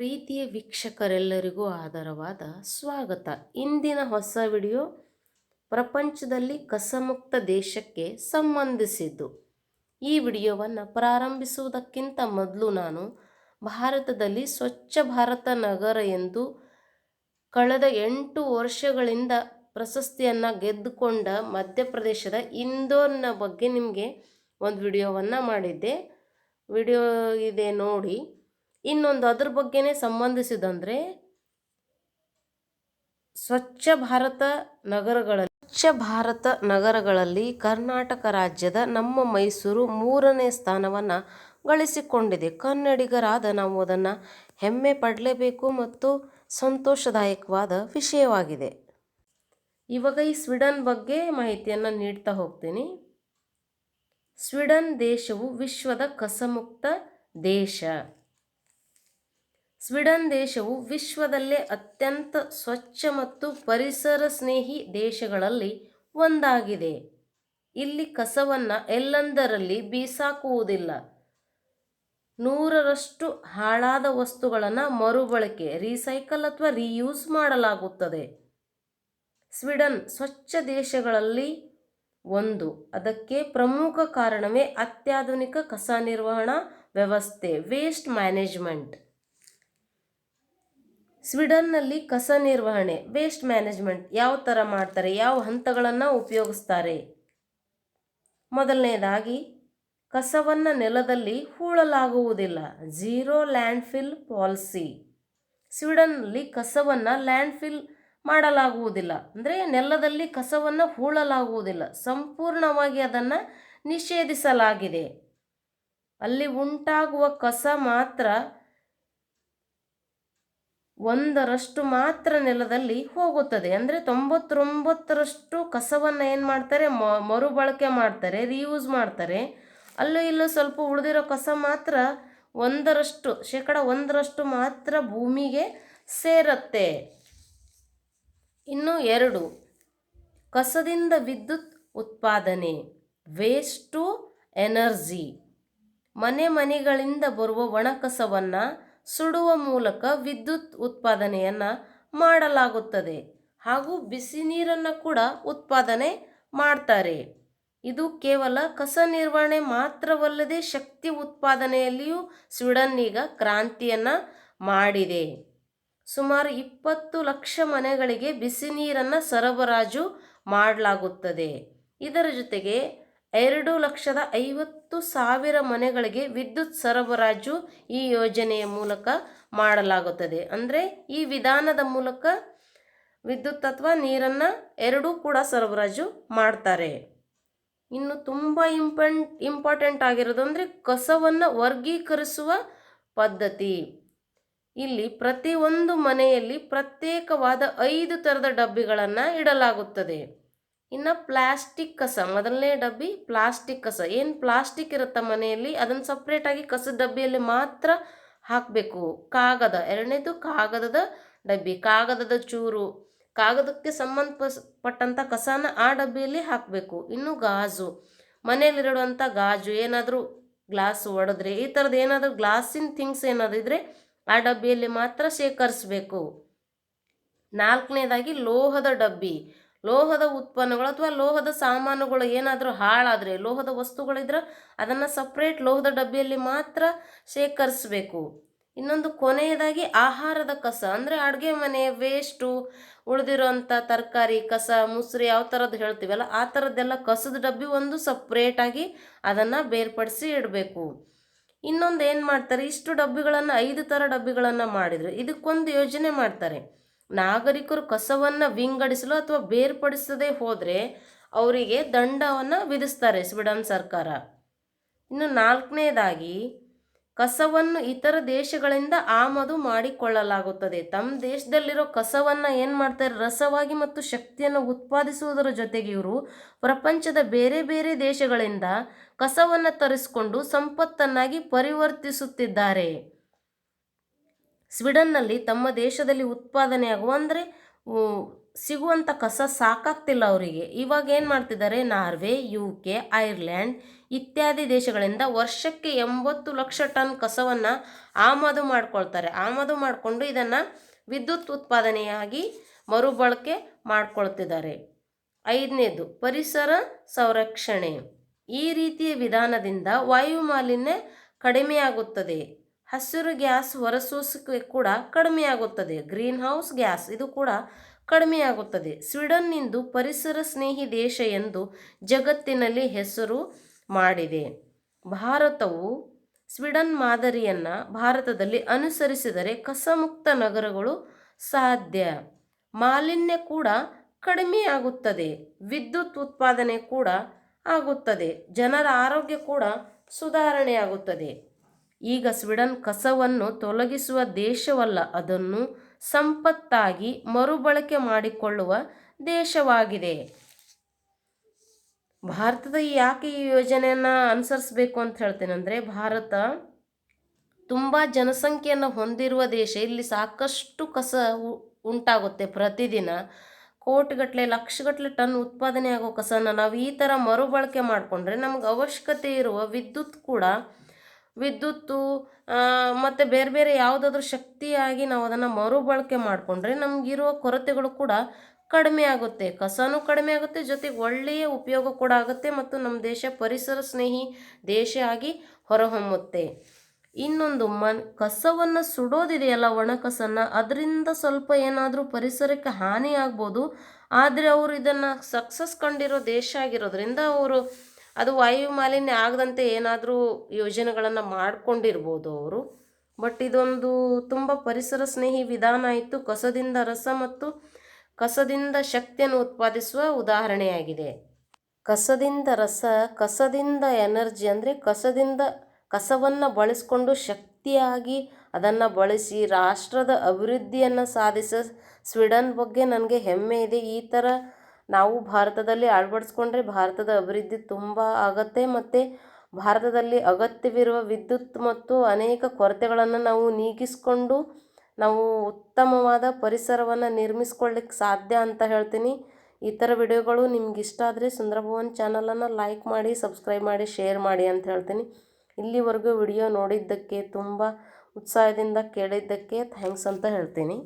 ಪ್ರೀತಿಯ ವೀಕ್ಷಕರೆಲ್ಲರಿಗೂ ಆದರವಾದ ಸ್ವಾಗತ. ಇಂದಿನ ಹೊಸ ವಿಡಿಯೋ ಪ್ರಪಂಚದಲ್ಲಿ ಕಸಮುಕ್ತ ದೇಶಕ್ಕೆ ಸಂಬಂಧಿಸಿದ್ದು. ಈ ವಿಡಿಯೋವನ್ನು ಪ್ರಾರಂಭಿಸುವುದಕ್ಕಿಂತ ಮೊದಲು ನಾನು ಭಾರತದಲ್ಲಿ ಸ್ವಚ್ಛ ಭಾರತ ನಗರ ಎಂದು ಕಳೆದ 8 ವರ್ಷಗಳಿಂದ ಪ್ರಶಸ್ತಿಯನ್ನು ಗೆದ್ದುಕೊಂಡ ಮಧ್ಯಪ್ರದೇಶದ ಇಂದೋರ್ನ ಬಗ್ಗೆ ನಿಮಗೆ ಒಂದು ವಿಡಿಯೋವನ್ನು ಮಾಡಿದ್ದೆ. ವಿಡಿಯೋ ಇದೆ ನೋಡಿ. ಇನ್ನೊಂದು ಅದ್ರ ಬಗ್ಗೆನೇ ಸಂಬಂಧಿಸಿದಂದರೆ ಸ್ವಚ್ಛ ಭಾರತ ನಗರಗಳಲ್ಲಿ ಕರ್ನಾಟಕ ರಾಜ್ಯದ ನಮ್ಮ ಮೈಸೂರು 3ನೇ ಸ್ಥಾನವನ್ನು ಗಳಿಸಿಕೊಂಡಿದೆ. ಕನ್ನಡಿಗರಾದ ನಾವು ಅದನ್ನು ಹೆಮ್ಮೆ ಪಡಲೇಬೇಕು ಮತ್ತು ಸಂತೋಷದಾಯಕವಾದ ವಿಷಯವಾಗಿದೆ. ಇವಾಗ ಈ ಸ್ವೀಡನ್ ಬಗ್ಗೆ ಮಾಹಿತಿಯನ್ನು ನೀಡ್ತಾ ಹೋಗ್ತೀನಿ. ಸ್ವೀಡನ್ ದೇಶವು ವಿಶ್ವದ ಕಸಮುಕ್ತ ದೇಶ. ಸ್ವೀಡನ್ ದೇಶವು ವಿಶ್ವದಲ್ಲೇ ಅತ್ಯಂತ ಸ್ವಚ್ಛ ಮತ್ತು ಪರಿಸರ ಸ್ನೇಹಿ ದೇಶಗಳಲ್ಲಿ ಒಂದಾಗಿದೆ. ಇಲ್ಲಿ ಕಸವನ್ನು ಎಲ್ಲೆಂದರಲ್ಲಿ ಬೀಸಾಕುವುದಿಲ್ಲ. 100ರಷ್ಟು ಹಾಳಾದ ವಸ್ತುಗಳನ್ನು ಮರುಬಳಕೆ ರೀಸೈಕಲ್ ಅಥವಾ ರೀಯೂಸ್ ಮಾಡಲಾಗುತ್ತದೆ. ಸ್ವೀಡನ್ ಸ್ವಚ್ಛ ದೇಶಗಳಲ್ಲಿ ಒಂದು. ಅದಕ್ಕೆ ಪ್ರಮುಖ ಕಾರಣವೇ ಅತ್ಯಾಧುನಿಕ ಕಸ ನಿರ್ವಹಣಾ ವ್ಯವಸ್ಥೆ, ವೇಸ್ಟ್ ಮ್ಯಾನೇಜ್ಮೆಂಟ್. ಸ್ವೀಡನ್ನಲ್ಲಿ ಕಸ ನಿರ್ವಹಣೆ, ವೇಸ್ಟ್ ಮ್ಯಾನೇಜ್ಮೆಂಟ್ ಯಾವ ಥರ ಮಾಡ್ತಾರೆ, ಯಾವ ಹಂತಗಳನ್ನು ಉಪಯೋಗಿಸ್ತಾರೆ? ಮೊದಲನೇದಾಗಿ ಕಸವನ್ನು ನೆಲದಲ್ಲಿ ಹೂಳಲಾಗುವುದಿಲ್ಲ, ಝೀರೋ ಲ್ಯಾಂಡ್ಫಿಲ್ ಪಾಲಿಸಿ. ಸ್ವೀಡನ್ನಲ್ಲಿ ಕಸವನ್ನು ಲ್ಯಾಂಡ್ಫಿಲ್ ಮಾಡಲಾಗುವುದಿಲ್ಲ, ಅಂದರೆ ನೆಲದಲ್ಲಿ ಕಸವನ್ನು ಹೂಳಲಾಗುವುದಿಲ್ಲ, ಸಂಪೂರ್ಣವಾಗಿ ಅದನ್ನು ನಿಷೇಧಿಸಲಾಗಿದೆ. ಅಲ್ಲಿ ಉಂಟಾಗುವ ಕಸ ಮಾತ್ರ 1% ಮಾತ್ರ ನೆಲದಲ್ಲಿ ಹೋಗುತ್ತದೆ. ಅಂದರೆ 99ರಷ್ಟು ಕಸವನ್ನು ಏನು ಮಾಡ್ತಾರೆ, ಮರುಬಳಕೆ ಮಾಡ್ತಾರೆ, ರೀಯೂಸ್ ಮಾಡ್ತಾರೆ. ಅಲ್ಲೂ ಇಲ್ಲೂ ಸ್ವಲ್ಪ ಉಳಿದಿರೋ ಕಸ ಮಾತ್ರ 1% ಶೇಕಡ 1% ಮಾತ್ರ ಭೂಮಿಗೆ ಸೇರುತ್ತೆ. ಇನ್ನು 2, ಕಸದಿಂದ ವಿದ್ಯುತ್ ಉತ್ಪಾದನೆ, ವೇಸ್ಟ್ ಟು ಎನರ್ಜಿ. ಮನೆಗಳಿಂದ ಬರುವ ಒಣಕಸವನ್ನು ಸುಡುವ ಮೂಲಕ ವಿದ್ಯುತ್ ಉತ್ಪಾದನೆಯನ್ನು ಮಾಡಲಾಗುತ್ತದೆ. ಹಾಗೂ ಬಿಸಿ ನೀರನ್ನು ಕೂಡ ಉತ್ಪಾದನೆ ಮಾಡ್ತಾರೆ. ಇದು ಕೇವಲ ಕಸ ನಿರ್ವಹಣೆ ಮಾತ್ರವಲ್ಲದೆ ಶಕ್ತಿ ಉತ್ಪಾದನೆಯಲ್ಲಿಯೂ ಸ್ವೀಡನ್ ಈಗ ಕ್ರಾಂತಿಯನ್ನು ಮಾಡಿದೆ. ಸುಮಾರು 20 ಲಕ್ಷ ಮನೆಗಳಿಗೆ ಬಿಸಿ ನೀರನ್ನು ಸರಬರಾಜು ಮಾಡಲಾಗುತ್ತದೆ. ಇದರ ಜೊತೆಗೆ 2,50,000 ಮನೆಗಳಿಗೆ ವಿದ್ಯುತ್ ಸರಬರಾಜು ಈ ಯೋಜನೆಯ ಮೂಲಕ ಮಾಡಲಾಗುತ್ತದೆ. ಅಂದರೆ ಈ ವಿಧಾನದ ಮೂಲಕ ವಿದ್ಯುತ್ ಅಥವಾ ನೀರನ್ನು ಎರಡೂ ಕೂಡ ಸರಬರಾಜು ಮಾಡ್ತಾರೆ. ಇನ್ನು ತುಂಬ ಇಂಪಾರ್ಟೆಂಟ್ ಆಗಿರೋದು ಅಂದರೆ ಕಸವನ್ನು ವರ್ಗೀಕರಿಸುವ ಪದ್ಧತಿ. ಇಲ್ಲಿ ಪ್ರತಿಯೊಂದು ಮನೆಯಲ್ಲಿ ಪ್ರತ್ಯೇಕವಾದ 5 ಥರದ ಡಬ್ಬಿಗಳನ್ನು ಇಡಲಾಗುತ್ತದೆ. ಇನ್ನು ಪ್ಲಾಸ್ಟಿಕ್ ಕಸ, ಮೊದಲನೇ ಡಬ್ಬಿ ಪ್ಲಾಸ್ಟಿಕ್ ಕಸ. ಏನು ಪ್ಲಾಸ್ಟಿಕ್ ಇರುತ್ತೆ ಮನೆಯಲ್ಲಿ ಅದನ್ನು ಸಪ್ರೇಟಾಗಿ ಕಸದ ಡಬ್ಬಿಯಲ್ಲಿ ಮಾತ್ರ ಹಾಕಬೇಕು. ಕಾಗದ, ಎರಡನೇದು ಕಾಗದದ ಡಬ್ಬಿ, ಕಾಗದದ ಚೂರು, ಕಾಗದಕ್ಕೆ ಸಂಬಂಧಪಟ್ಟಂಥ ಕಸನ ಆ ಡಬ್ಬಿಯಲ್ಲಿ ಹಾಕಬೇಕು. ಇನ್ನು ಗಾಜು, ಮನೆಯಲ್ಲಿರುವಂಥ ಗಾಜು, ಏನಾದರೂ ಗ್ಲಾಸ್ ಒಡೆದ್ರೆ ಈ ಥರದ್ದು ಏನಾದರೂ ಗ್ಲಾಸಿನ ಥಿಂಗ್ಸ್ ಏನಾದರೂ ಇದ್ದರೆ ಆ ಡಬ್ಬಿಯಲ್ಲಿ ಮಾತ್ರ ಶೇಖರಿಸಬೇಕು. 4ನೇದಾಗಿ ಲೋಹದ ಡಬ್ಬಿ. ಲೋಹದ ಉತ್ಪನ್ನಗಳು ಅಥವಾ ಲೋಹದ ಸಾಮಾನುಗಳು ಏನಾದರೂ ಹಾಳಾದರೆ, ಲೋಹದ ವಸ್ತುಗಳಿದ್ರೆ ಅದನ್ನು ಸಪ್ರೇಟ್ ಲೋಹದ ಡಬ್ಬಿಯಲ್ಲಿ ಮಾತ್ರ ಶೇಖರಿಸಬೇಕು. ಇನ್ನೊಂದು ಕೊನೆಯದಾಗಿ ಆಹಾರದ ಕಸ, ಅಂದರೆ ಅಡುಗೆ ಮನೆ ವೇಸ್ಟು, ಉಳಿದಿರೋಂಥ ತರಕಾರಿ ಕಸ, ಮುಸ್ರಿ ಯಾವ ಥರದ್ದು ಹೇಳ್ತೀವಲ್ಲ ಆ ಥರದ್ದೆಲ್ಲ ಕಸದ ಡಬ್ಬಿ ಒಂದು ಸಪ್ರೇಟಾಗಿ ಅದನ್ನು ಬೇರ್ಪಡಿಸಿ ಇಡಬೇಕು. ಇನ್ನೊಂದು ಏನು ಮಾಡ್ತಾರೆ, ಇಷ್ಟು ಡಬ್ಬಿಗಳನ್ನು 5 ಥರ ಡಬ್ಬಿಗಳನ್ನು ಮಾಡಿದರೆ ಇದಕ್ಕೊಂದು ಯೋಜನೆ ಮಾಡ್ತಾರೆ. ನಾಗರಿಕರು ಕಸವನ್ನು ವಿಂಗಡಿಸಲು ಅಥವಾ ಬೇರ್ಪಡಿಸದೇ ಹೋದರೆ ಅವರಿಗೆ ದಂಡವನ್ನು ವಿಧಿಸ್ತಾರೆ ಸ್ವೀಡನ್ ಸರ್ಕಾರ. ಇನ್ನು 4ನೇದಾಗಿ ಕಸವನ್ನು ಇತರ ದೇಶಗಳಿಂದ ಆಮದು ಮಾಡಿಕೊಳ್ಳಲಾಗುತ್ತದೆ. ತಮ್ಮ ದೇಶದಲ್ಲಿರೋ ಕಸವನ್ನು ಏನು ಮಾಡ್ತಾರೆ, ರಸವಾಗಿ ಮತ್ತು ಶಕ್ತಿಯನ್ನು ಉತ್ಪಾದಿಸುವುದರ ಜೊತೆಗೆ ಇವರು ಪ್ರಪಂಚದ ಬೇರೆ ಬೇರೆ ದೇಶಗಳಿಂದ ಕಸವನ್ನು ತರಿಸಿಕೊಂಡು ಸಂಪತ್ತನ್ನಾಗಿ ಪರಿವರ್ತಿಸುತ್ತಿದ್ದಾರೆ. ಸ್ವೀಡನ್ನಲ್ಲಿ ತಮ್ಮ ದೇಶದಲ್ಲಿ ಉತ್ಪಾದನೆಯಾಗುವ ಅಂದರೆ ಸಿಗುವಂಥ ಕಸ ಸಾಕಾಗ್ತಿಲ್ಲ ಅವರಿಗೆ. ಇವಾಗ ಏನು ಮಾಡ್ತಿದ್ದಾರೆ, ನಾರ್ವೆ, UK, ಐರ್ಲ್ಯಾಂಡ್ ಇತ್ಯಾದಿ ದೇಶಗಳಿಂದ ವರ್ಷಕ್ಕೆ 80 ಲಕ್ಷ ಟನ್ ಕಸವನ್ನು ಆಮದು ಮಾಡ್ಕೊಳ್ತಾರೆ. ಆಮದು ಮಾಡಿಕೊಂಡು ಇದನ್ನು ವಿದ್ಯುತ್ ಉತ್ಪಾದನೆಯಾಗಿ ಮರುಬಳಕೆ ಮಾಡ್ಕೊಳ್ತಿದ್ದಾರೆ. 5ನೇದು ಪರಿಸರ ಸಂರಕ್ಷಣೆ. ಈ ರೀತಿಯ ವಿಧಾನದಿಂದ ವಾಯು ಮಾಲಿನ್ಯ ಕಡಿಮೆಯಾಗುತ್ತದೆ. ಹಸಿರು ಗ್ಯಾಸ್ ಹೊರಸೂಸುವಿಕೆ ಕೂಡ ಕಡಿಮೆಯಾಗುತ್ತದೆ. ಗ್ರೀನ್ ಹೌಸ್ ಗ್ಯಾಸ್ ಇದು ಕೂಡ ಕಡಿಮೆಯಾಗುತ್ತದೆ. ಸ್ವೀಡನ್ ಇಂದು ಪರಿಸರ ಸ್ನೇಹಿ ದೇಶ ಎಂದು ಜಗತ್ತಿನಲ್ಲಿ ಹೆಸರು ಮಾಡಿದೆ. ಭಾರತವು ಸ್ವೀಡನ್ ಮಾದರಿಯನ್ನು ಭಾರತದಲ್ಲಿ ಅನುಸರಿಸಿದರೆ ಕಸಮುಕ್ತ ನಗರಗಳು ಸಾಧ್ಯ. ಮಾಲಿನ್ಯ ಕೂಡ ಕಡಿಮೆಯಾಗುತ್ತದೆ. ವಿದ್ಯುತ್ ಉತ್ಪಾದನೆ ಕೂಡ ಆಗುತ್ತದೆ. ಜನರ ಆರೋಗ್ಯ ಕೂಡ ಸುಧಾರಣೆಯಾಗುತ್ತದೆ. ಈಗ ಸ್ವೀಡನ್ ಕಸವನ್ನು ತೊಲಗಿಸುವ ದೇಶವಲ್ಲ, ಅದನ್ನು ಸಂಪತ್ತಾಗಿ ಮರುಬಳಕೆ ಮಾಡಿಕೊಳ್ಳುವ ದೇಶವಾಗಿದೆ. ಭಾರತದ ಯಾಕೆ ಈ ಯೋಜನೆಯನ್ನು ಅನುಸರಿಸಬೇಕು ಅಂತ ಹೇಳ್ತೇನೆ ಅಂದರೆ, ಭಾರತ ತುಂಬ ಜನಸಂಖ್ಯೆಯನ್ನು ಹೊಂದಿರುವ ದೇಶ. ಇಲ್ಲಿ ಸಾಕಷ್ಟು ಕಸ ಉಂಟಾಗುತ್ತೆ. ಪ್ರತಿದಿನ ಕೋಟಿಗಟ್ಟಲೆ ಲಕ್ಷಗಟ್ಟಲೆ ಟನ್ ಉತ್ಪಾದನೆ ಆಗೋ ಕಸನ ನಾವು ಈ ಥರ ಮರುಬಳಕೆ ಮಾಡಿಕೊಂಡ್ರೆ ನಮಗೆ ಅವಶ್ಯಕತೆ ಇರುವ ವಿದ್ಯುತ್ತು ಮತ್ತು ಬೇರೆ ಬೇರೆ ಯಾವುದಾದ್ರೂ ಶಕ್ತಿಯಾಗಿ ನಾವು ಅದನ್ನು ಮರುಬಳಕೆ ಮಾಡಿಕೊಂಡ್ರೆ ನಮಗಿರುವ ಕೊರತೆಗಳು ಕೂಡ ಕಡಿಮೆ ಆಗುತ್ತೆ. ಕಸನೂ ಕಡಿಮೆ ಆಗುತ್ತೆ, ಜೊತೆಗೆ ಒಳ್ಳೆಯ ಉಪಯೋಗ ಕೂಡ ಆಗುತ್ತೆ ಮತ್ತು ನಮ್ಮ ದೇಶ ಪರಿಸರ ಸ್ನೇಹಿ ದೇಶ ಆಗಿ ಹೊರಹೊಮ್ಮುತ್ತೆ. ಇನ್ನೊಂದು ಕಸವನ್ನು ಸುಡೋದಿದೆಯಲ್ಲ, ಒಣ ಕಸನ್ನು, ಅದರಿಂದ ಸ್ವಲ್ಪ ಏನಾದರೂ ಪರಿಸರಕ್ಕೆ ಹಾನಿ ಆಗ್ಬೋದು. ಆದರೆ ಅವರು ಇದನ್ನು ಸಕ್ಸಸ್ ಕಂಡಿರೋ ದೇಶ ಆಗಿರೋದ್ರಿಂದ ಅವರು ಅದು ವಾಯು ಮಾಲಿನ್ಯ ಆಗದಂತೆ ಏನಾದರೂ ಯೋಜನೆಗಳನ್ನು ಮಾಡಿಕೊಂಡಿರ್ಬೋದು ಅವರು. ಬಟ್ ಇದೊಂದು ತುಂಬ ಪರಿಸರ ಸ್ನೇಹಿ ವಿಧಾನ ಆಯಿತು. ಕಸದಿಂದ ರಸ ಮತ್ತು ಕಸದಿಂದ ಶಕ್ತಿಯನ್ನು ಉತ್ಪಾದಿಸುವ ಉದಾಹರಣೆಯಾಗಿದೆ. ಕಸದಿಂದ ರಸ, ಕಸದಿಂದ ಎನರ್ಜಿ ಅಂದರೆ ಕಸವನ್ನು ಬಳಸಿಕೊಂಡು ಶಕ್ತಿಯಾಗಿ ಅದನ್ನು ಬಳಸಿ ರಾಷ್ಟ್ರದ ಅಭಿವೃದ್ಧಿಯನ್ನು ಸಾಧಿಸ ಸ್ವೀಡನ್ ಬಗ್ಗೆ ನನಗೆ ಹೆಮ್ಮೆ ಇದೆ. ಈ ಥರ ನಾವು ಭಾರತದಲ್ಲಿ ಅಳವಡಿಸ್ಕೊಂಡ್ರೆ ಭಾರತದ ಅಭಿವೃದ್ಧಿ ತುಂಬ ಆಗತ್ತೆ ಮತ್ತು ಭಾರತದಲ್ಲಿ ಅಗತ್ಯವಿರುವ ವಿದ್ಯುತ್ ಮತ್ತು ಅನೇಕ ಕೊರತೆಗಳನ್ನು ನಾವು ನೀಗಿಸ್ಕೊಂಡು ನಾವು ಉತ್ತಮವಾದ ಪರಿಸರವನ್ನು ನಿರ್ಮಿಸ್ಕೊಳ್ಳಿಕ್ಕೆ ಸಾಧ್ಯ ಅಂತ ಹೇಳ್ತೀನಿ. ಈ ಥರ ವಿಡಿಯೋಗಳು ನಿಮ್ಗೆ ಇಷ್ಟ ಆದರೆ ಸುಂದರಭವನ್ ಚಾನಲನ್ನು ಲೈಕ್ ಮಾಡಿ, ಸಬ್ಸ್ಕ್ರೈಬ್ ಮಾಡಿ, ಶೇರ್ ಮಾಡಿ ಅಂತ ಹೇಳ್ತೀನಿ. ಇಲ್ಲಿವರೆಗೂ ವಿಡಿಯೋ ನೋಡಿದ್ದಕ್ಕೆ, ತುಂಬ ಉತ್ಸಾಹದಿಂದ ಕೇಳಿದ್ದಕ್ಕೆ ಥ್ಯಾಂಕ್ಸ್ ಅಂತ ಹೇಳ್ತೀನಿ.